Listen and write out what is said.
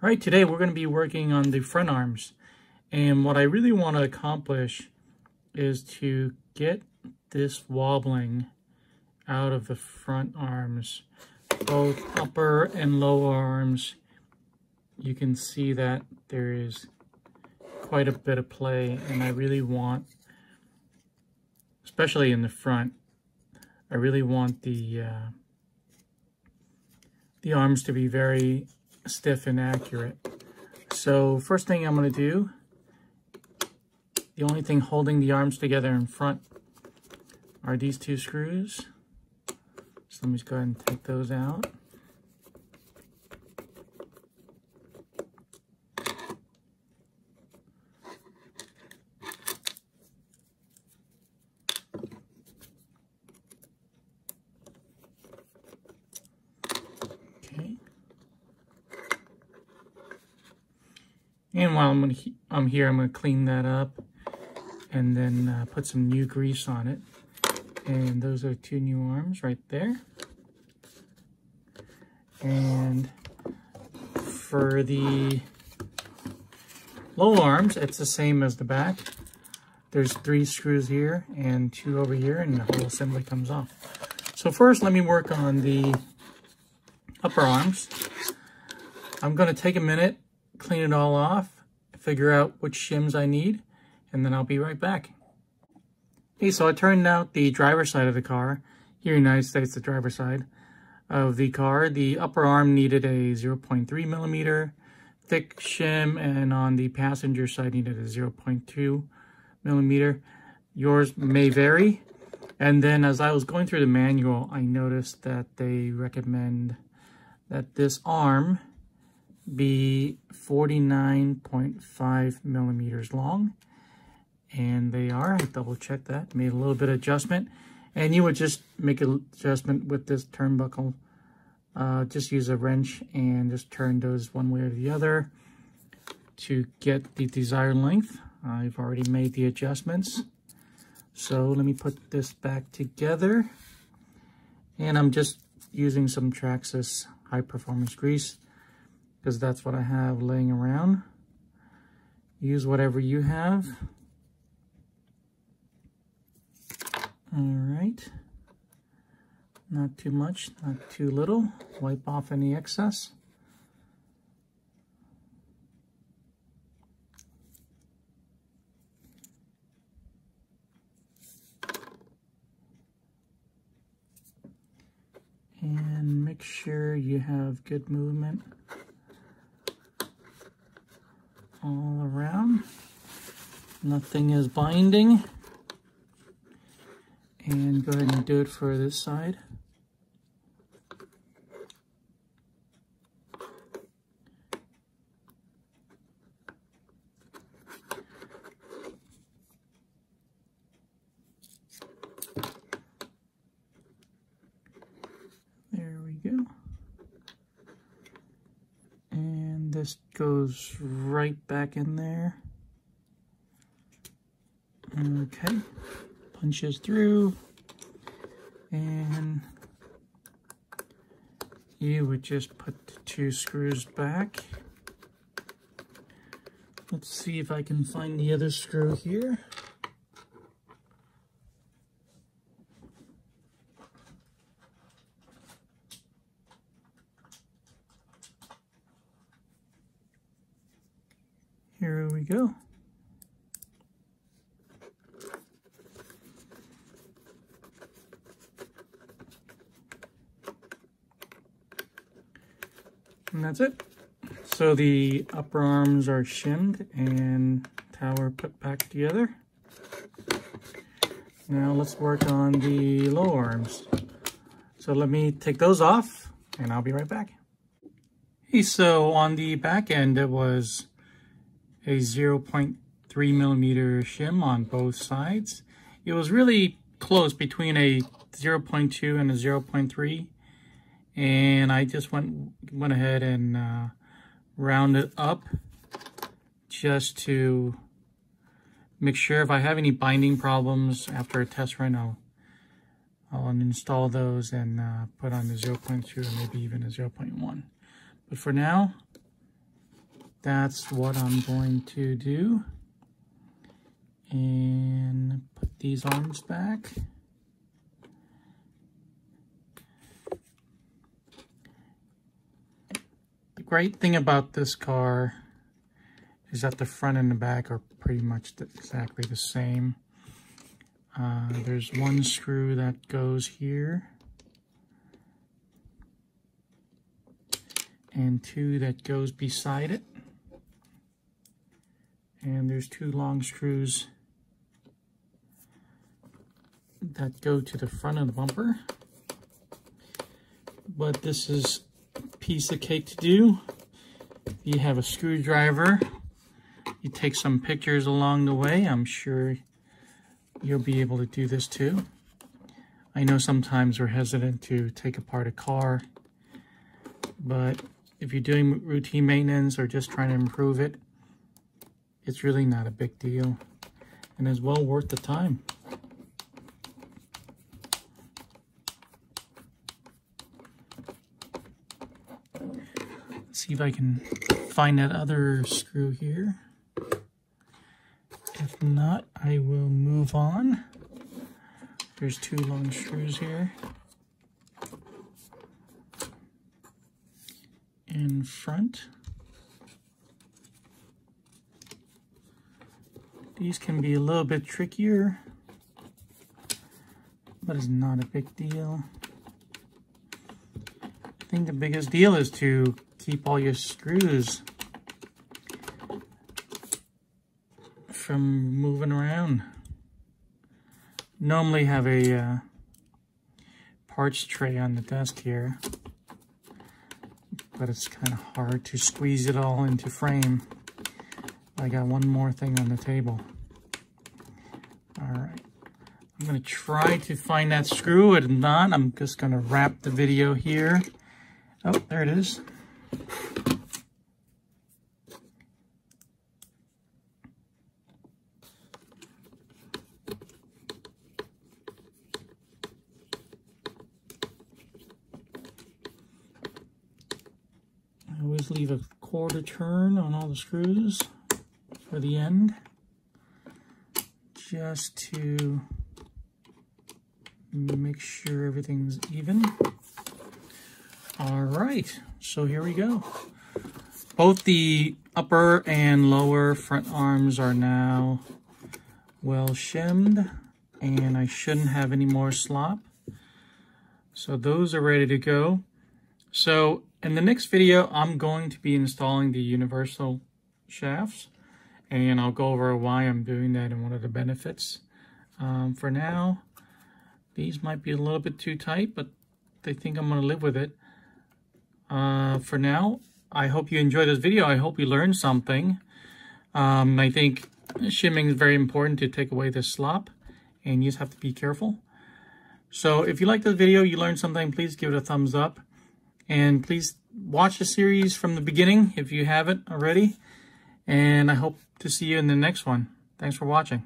All right, today we're going to be working on the front arms. And what I really want to accomplish is to get this wobbling out of the front arms, both upper and lower arms. You can see that there is quite a bit of play, and I really want, especially in the front, I really want the arms to be very stiff and accurate. So first thing I'm going to do, the only thing holding the arms together in front are these two screws. So let me just go ahead and take those out. And while I'm here, I'm going to clean that up and then put some new grease on it. And those are two new arms right there. And for the low arms, it's the same as the back. There's 3 screws here and 2 over here, and the whole assembly comes off. So first, let me work on the upper arms. I'm going to take a minute, clean it all off, figure out which shims I need, and then I'll be right back. Okay, so I turned out the driver's side of the car. Here in the United States, the driver's side of the car. The upper arm needed a 0.3 millimeter thick shim, and on the passenger side needed a 0.2 millimeter. Yours may vary. And then as I was going through the manual, I noticed that they recommend that this arm be 49.5 millimeters long, and they are. I double checked that, made a little bit of adjustment, and you would just make an adjustment with this turnbuckle. Just use a wrench and just turn those one way or the other to get the desired length. I've already made the adjustments, so let me put this back together, and I'm just using some Traxxas high performance grease because that's what I have laying around. Use whatever you have. All right. Not too much, not too little. Wipe off any excess. And make sure you have good movement all around. Nothing is binding. And go ahead and do it for this side. There we go. And this goes right back in there. Okay. Punches through, and you would just put the 2 screws back. Let's see if I can find the other screw here. Here we go. And that's it. So the upper arms are shimmed and tower put back together. Now let's work on the lower arms. So let me take those off and I'll be right back. Okay, so on the back end it was a 0.3 millimeter shim on both sides. It was really close between a 0.2 and a 0.3. And I just went ahead and rounded up just to make sure if I have any binding problems after a test run, I'll uninstall those and put on the 0.2 or maybe even a 0.1. But for now, that's what I'm going to do. And put these arms back. The great thing about this car is that the front and the back are pretty much exactly the same. There's one screw that goes here and two that goes beside it, and there's two long screws that go to the front of the bumper. But this is a piece of cake to do. You have a screwdriver, you take some pictures along the way. I'm sure you'll be able to do this too. I know sometimes we're hesitant to take apart a car, but if you're doing routine maintenance or just trying to improve it, it's really not a big deal and is well worth the time. Let's see if I can find that other screw here. If not, I will move on. There's two long screws here. In front. These can be a little bit trickier, but it's not a big deal. I think the biggest deal is to keep all your screws from moving around. Normally have a parts tray on the desk here, but it's kind of hard to squeeze it all into frame. I got one more thing on the table. All right, I'm gonna try to find that screw. If not, I'm just gonna wrap the video here. Oh, there it is. I always leave a quarter turn on all the screws for the end, just to make sure everything's even. All right, so here we go. Both the upper and lower front arms are now well shimmed, and I shouldn't have any more slop. So those are ready to go. So in the next video, I'm going to be installing the universal shafts, and I'll go over why I'm doing that and what are the benefits. For now, these might be a little bit too tight, but I think I'm going to live with it. For now, I hope you enjoyed this video. I hope you learned something. I think shimming is very important to take away the slop, and you just have to be careful. So if you like this video, you learned something, please give it a thumbs up. And please watch the series from the beginning if you haven't already. And I hope to see you in the next one. Thanks for watching.